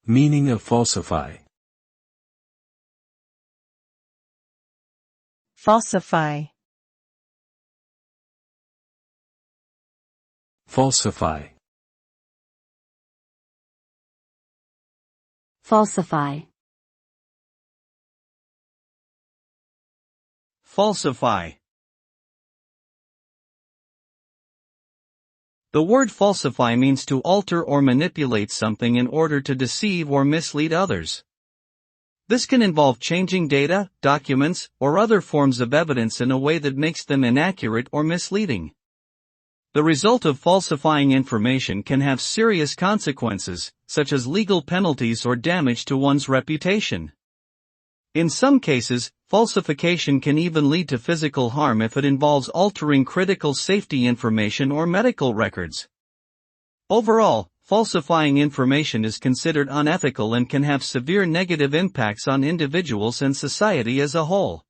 Meaning of falsify. Falsify. Falsify. Falsify. Falsify. The word falsify means to alter or manipulate something in order to deceive or mislead others. This can involve changing data, documents, or other forms of evidence in a way that makes them inaccurate or misleading. The result of falsifying information can have serious consequences, such as legal penalties or damage to one's reputation. In some cases, falsification can even lead to physical harm if it involves altering critical safety information or medical records. Overall, falsifying information is considered unethical and can have severe negative impacts on individuals and society as a whole.